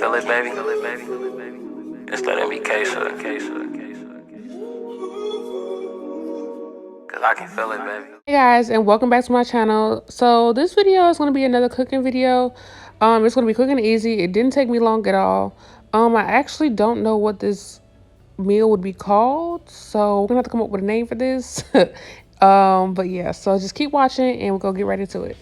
feel it, baby? Just let it be K-Sir. Cause I can feel it, baby. Hey guys, and welcome back to my channel. So this video is going to be another cooking video. It's going to be quick and easy. It didn't take me long at all. I actually don't know what this meal would be called, so we're gonna have to come up with a name for this. But yeah, so just keep watching and we'll go get right into it.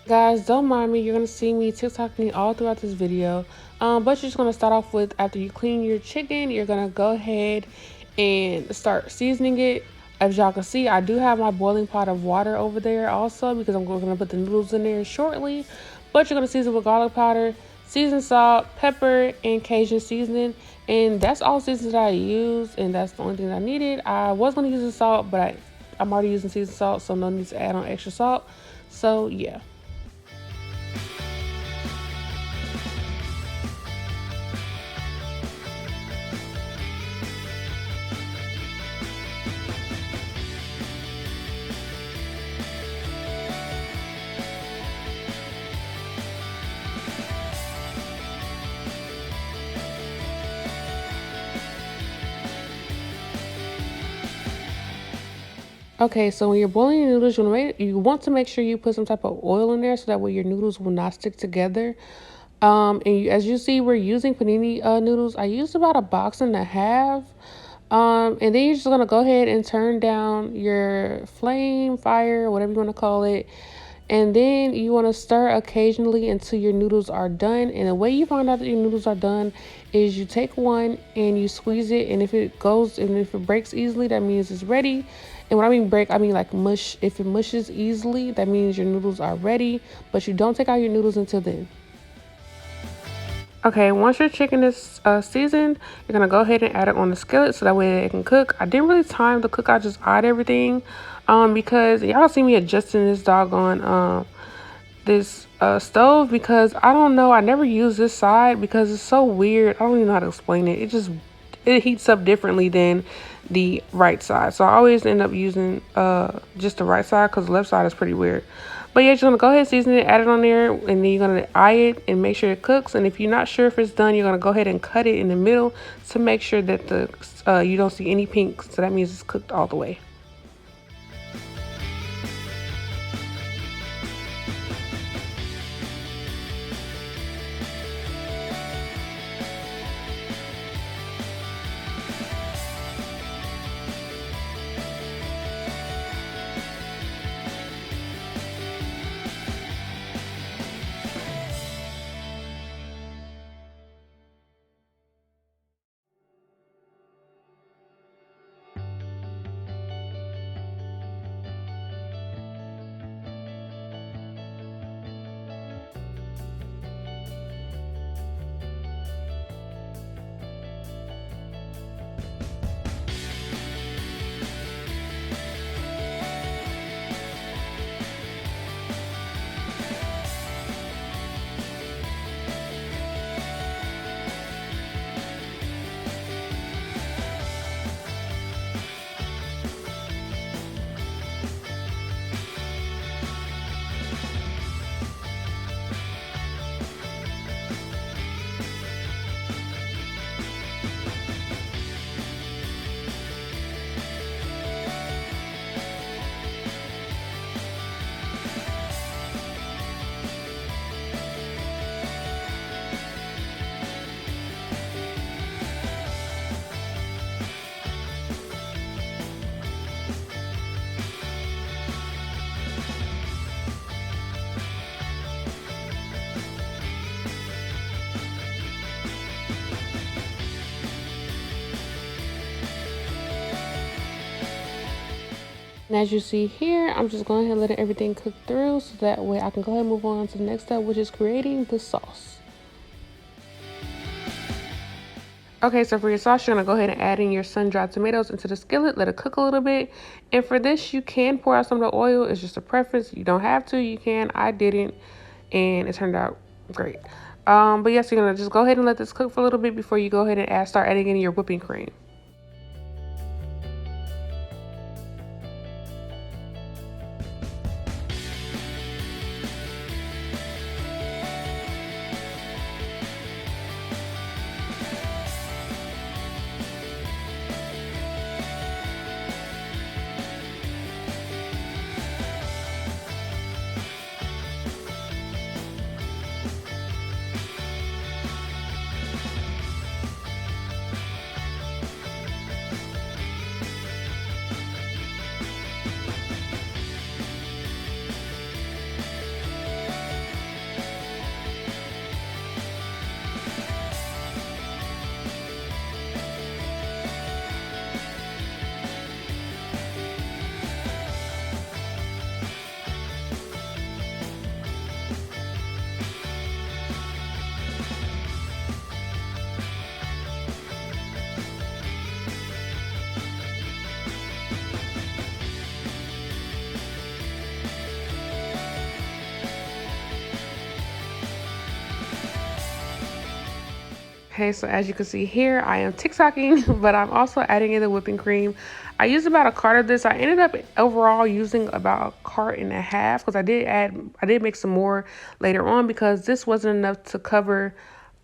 Guys, don't mind me. You're gonna see me TikToking all throughout this video. But you're just gonna start off with, after you clean your chicken, you're gonna go ahead and start seasoning it. As y'all can see, I do have my boiling pot of water over there also, because I'm gonna put the noodles in there shortly. But you're gonna season with garlic powder, seasoned salt, pepper, and Cajun seasoning. And that's all seasons that I use, and that's the only thing I needed. I was gonna use the salt, but I'm already using seasoned salt, so no need to add on extra salt. So yeah. Okay, so when you're boiling your noodles, you want to make sure you put some type of oil in there so that way your noodles will not stick together. As you see, we're using panini noodles. I used about 1.5 boxes. And then you're just gonna go ahead and turn down your flame, fire, whatever you want to call it. And then you want to stir occasionally until your noodles are done. And the way you find out that your noodles are done is you take one and you squeeze it. And if it breaks easily, that means it's ready. And when I mean break, I mean like mush. If it mushes easily, that means your noodles are ready. But you don't take out your noodles until then. Okay, once your chicken is seasoned, you're gonna go ahead and add it on the skillet so that way it can cook. I didn't really time the cook, I just eyed everything because y'all see me adjusting this doggone this stove, because I don't know, I never use this side because it's so weird. I don't even know how to explain it. It heats up differently than the right side, so I always end up using just the right side because the left side is pretty weird. But yeah, you're gonna go ahead, season it, add it on there, and then you're gonna eye it and make sure it cooks. And if you're not sure if it's done, you're gonna go ahead and cut it in the middle to make sure that you don't see any pink, so that means it's cooked all the way. And as you see here, I'm just going ahead and letting everything cook through so that way I can go ahead and move on to the next step, which is creating the sauce. Okay, so for your sauce, you're gonna go ahead and add in your sun-dried tomatoes into the skillet, let it cook a little bit. And for this, you can pour out some of the oil. It's just a preference. You don't have to, you can. I didn't, and it turned out great. But yes, you're gonna just go ahead and let this cook for a little bit before you go ahead and start adding in your whipping cream. Okay, so as you can see here, I am TikToking, but I'm also adding in the whipping cream. I used about a cart of this. I ended up overall using about a cart and a half because I did make some more later on because this wasn't enough to cover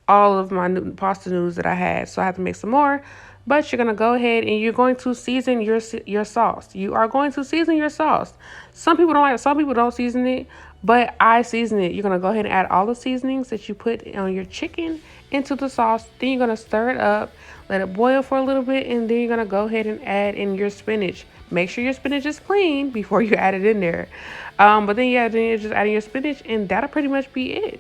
all of my pasta noodles that I had. So I had to make some more. But you're gonna go ahead and you're going to season your sauce. You are going to season your sauce. Some people don't season it, but I season it. You're gonna go ahead and add all the seasonings that you put on your chicken into the sauce. Then you're gonna stir it up, let it boil for a little bit, and then you're gonna go ahead and add in your spinach. Make sure your spinach is clean before you add it in there. But then yeah, then you're just adding your spinach, and that'll pretty much be it.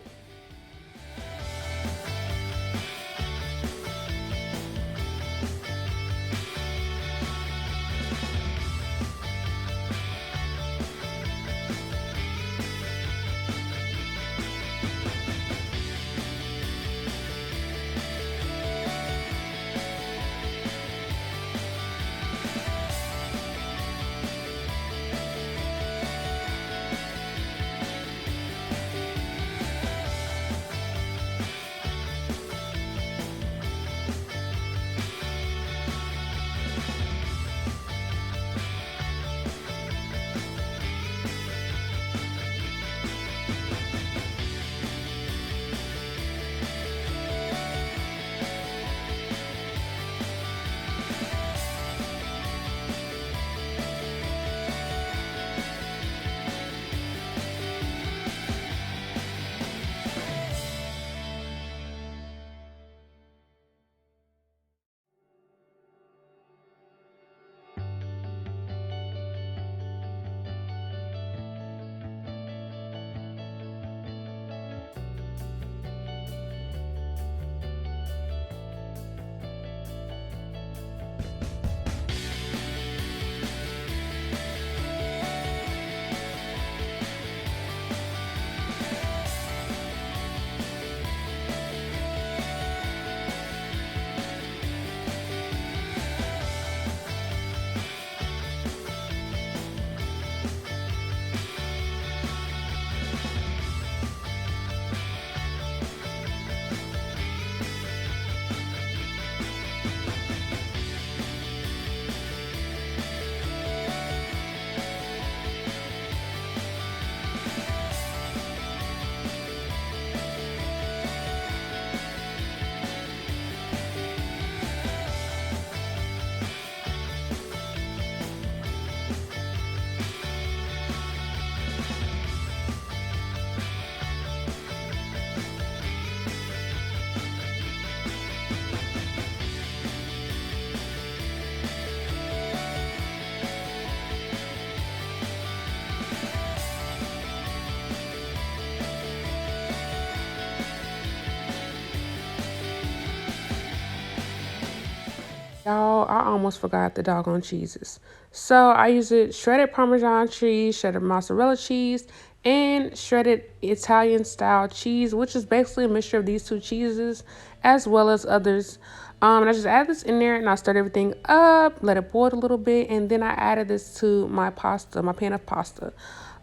Y'all, I almost forgot the doggone cheeses. So I use it shredded Parmesan cheese, shredded mozzarella cheese, and shredded Italian style cheese, which is basically a mixture of these two cheeses as well as others. And I just add this in there and I stirred everything up, let it boil a little bit, and then I added this to my pasta, my pan of pasta.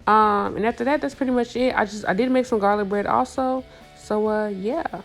And after that, that's pretty much it. I did make some garlic bread also. So yeah.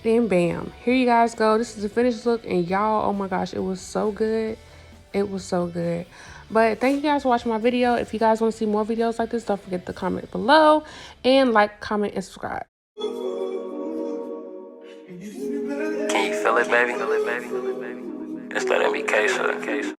And bam, here you guys go. This is the finished look, and y'all, oh my gosh, it was so good. It was so good. But thank you guys for watching my video. If you guys want to see more videos like this, don't forget to comment below and like, comment, and subscribe. Can you feel it, baby? Just let it be queso.